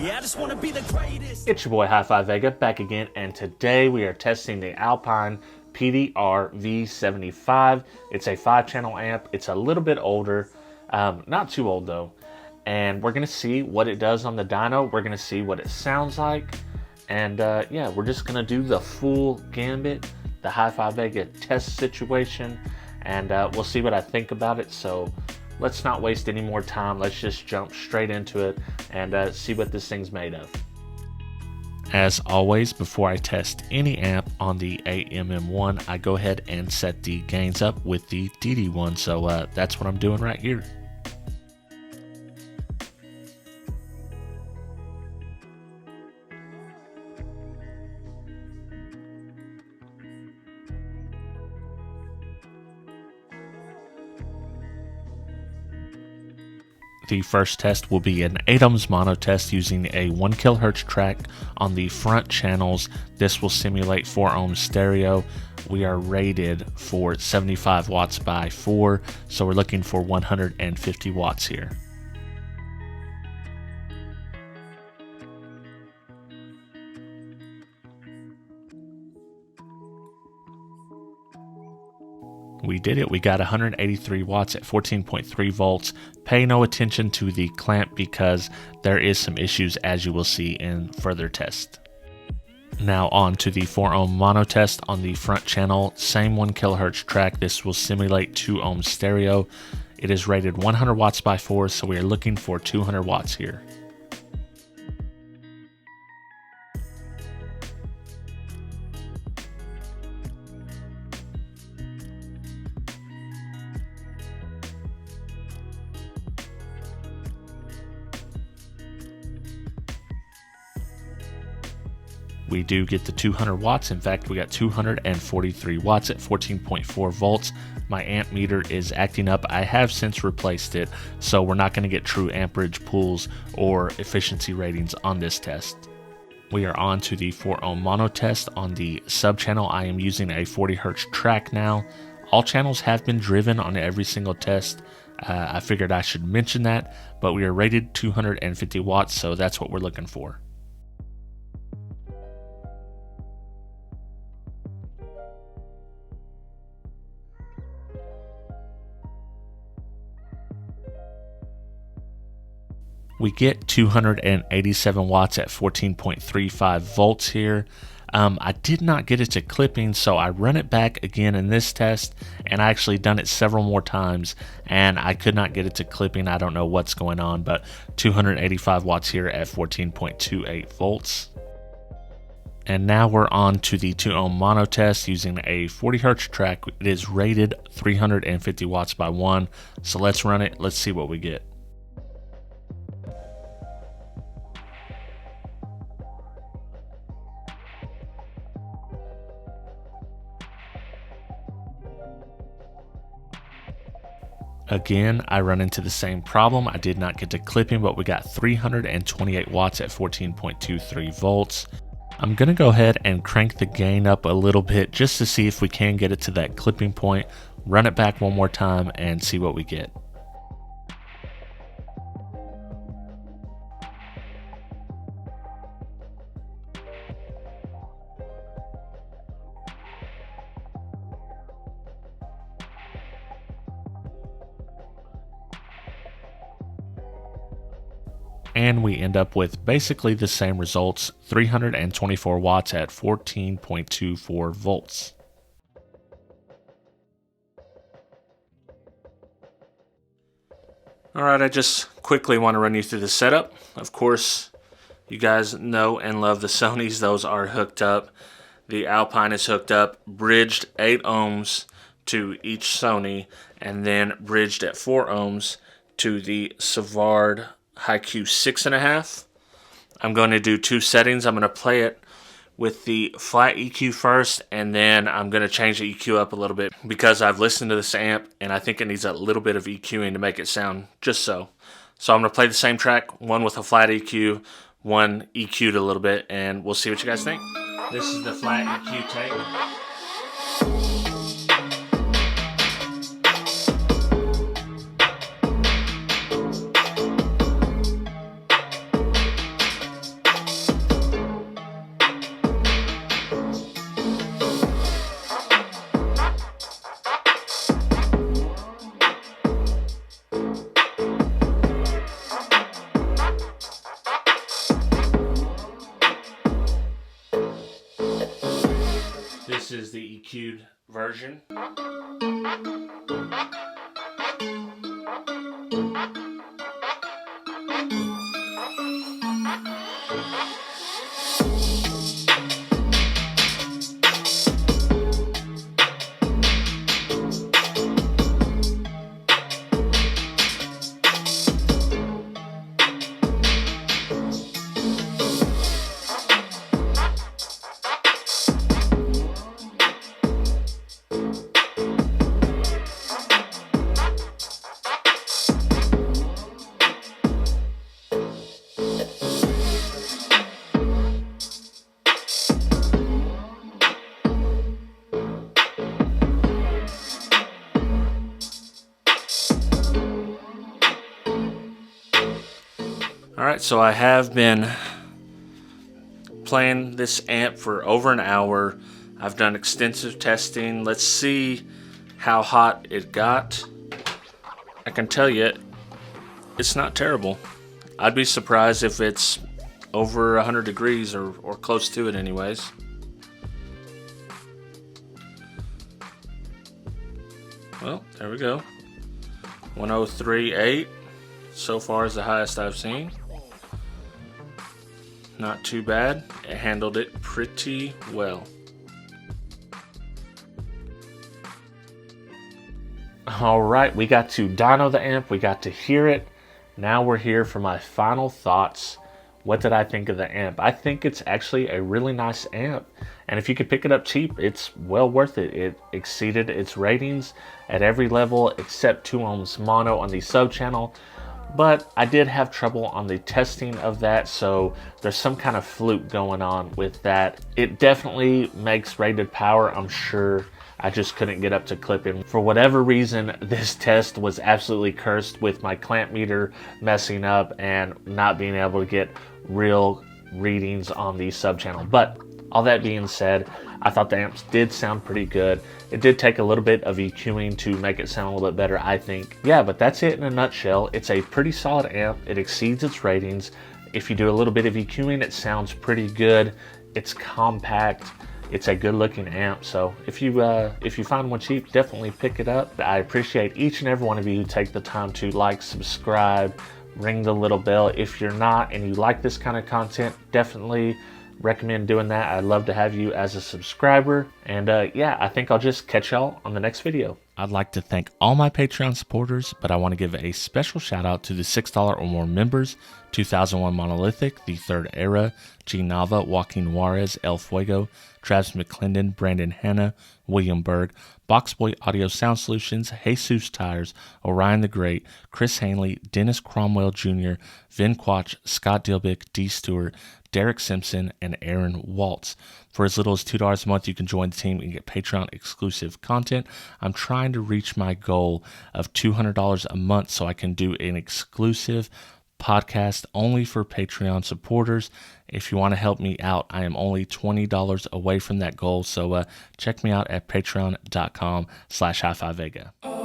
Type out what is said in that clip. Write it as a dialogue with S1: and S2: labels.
S1: Yeah, I just wanna be the greatest.
S2: It's your boy HifiVega back again, and today we are testing the Alpine PDR-V75. It's a 5-channel amp. It's a little bit older, not too old though. And we're gonna see what it does on the dyno. We're gonna see what it sounds like. And yeah, we're just gonna do the full gambit, the HifiVega test situation, and we'll see what I think about it. So let's not waste any more time. Let's just jump straight into it and see what this thing's made of. As always, before I test any amp on the AMM1, I go ahead and set the gains up with the DD1. So that's what I'm doing right here. The first test will be an 8 ohms mono test using a 1 kHz track on the front channels. This will simulate 4 ohms stereo. We are rated for 75 watts by 4, so we're looking for 150 watts here. We did it. We got 183 watts at 14.3 volts. Pay no attention to the clamp because there is some issues, as you will see in further test. Now on to the 4 ohm mono test on the front channel. Same 1 kHz track. This will simulate 2 ohms stereo. It is rated 100 watts by 4, so we are looking for 200 watts here. We do get the 200 watts. In fact, we got 243 watts at 14.4 volts. My amp meter is acting up. I have since replaced it, so we're not going to get true amperage pulls or efficiency ratings on this test. We are on to the 4 ohm mono test on the sub channel. I am using a 40 Hz track now. All channels have been driven on every single test. I figured I should mention that, but we are rated 250 watts, so that's what we're looking for. We get 287 watts at 14.35 volts here. I did not get it to clipping, so I run it back again in this test, and I actually done it several more times, and I could not get it to clipping. I don't know what's going on, but 285 watts here at 14.28 volts. And now we're on to the 2 ohm mono test using a 40 Hz track. It is rated 350 watts by 1, so let's run it. Let's see what we get. Again, I run into the same problem. I did not get to clipping, but we got 328 watts at 14.23 volts. I'm going to go ahead and crank the gain up a little bit just to see if we can get it to that clipping point. Run it back one more time and see what we get. And we end up with basically the same results, 324 watts at 14.24 volts. Alright, I just quickly want to run you through the setup. Of course, you guys know and love the Sonys. Those are hooked up. The Alpine is hooked up, bridged 8 ohms to each Sony, and then bridged at 4 ohms to the Savard Hi-Q 6.5. I'm going to do 2 settings. I'm going to play it with the flat EQ first, and then I'm going to change the EQ up a little bit because I've listened to this amp and I think it needs a little bit of EQing to make it sound just so. So I'm going to play the same track, one with a flat EQ, one EQ'd a little bit, and we'll see what you guys think. This is the flat EQ take. the EQ'd version. Alright, so I have been playing this amp for over an hour. I've done extensive testing. Let's see how hot it got. I can tell you, it's not terrible. I'd be surprised if it's over 100 degrees or close to it anyways. Well, there we go. 103.8 so far is the highest I've seen. Not too bad. It handled it pretty well. Alright, we got to dyno the amp, we got to hear it. Now we're here for my final thoughts. What did I think of the amp? I think it's actually a really nice amp. And if you could pick it up cheap, it's well worth it. It exceeded its ratings at every level except 2 ohms mono on the sub channel. But I did have trouble on the testing of that, so there's some kind of fluke going on with that. It definitely makes rated power, I'm sure. I just couldn't get up to clipping. For whatever reason, this test was absolutely cursed with my clamp meter messing up and not being able to get real readings on the sub channel. But all that being said, I thought the amps did sound pretty good. It did take a little bit of EQing to make it sound a little bit better, I think. Yeah, but that's it in a nutshell. It's a pretty solid amp. It exceeds its ratings. If you do a little bit of EQing, it sounds pretty good. It's compact. It's a good looking amp. So if you find one cheap, definitely pick it up. I appreciate each and every one of you who take the time to like, subscribe, ring the little bell. If you're not and you like this kind of content, definitely recommend doing that. I'd love to have you as a subscriber. And yeah, I think I'll just catch y'all on the next video. I'd like to thank all my Patreon supporters, but I want to give a special shout out to the $6 or more members: 2001 Monolithic, The Third Era, G Nava, Joaquin Juarez, El Fuego, Travis McClendon, Brandon Hanna, William Berg, Boxboy Audio Sound Solutions, Jesus Tires, Orion the Great, Chris Hanley, Dennis Cromwell Jr., Vin Quach, Scott Dilbick, D. Stewart, Derek Simpson, and Aaron Waltz. For as little as $2 a month, you can join the team and get Patreon exclusive content. I'm trying to reach my goal of $200 a month so I can do an exclusive podcast only for Patreon supporters. If you want to help me out, I am only $20 away from that goal. So check me out at patreon.com/HifiVega.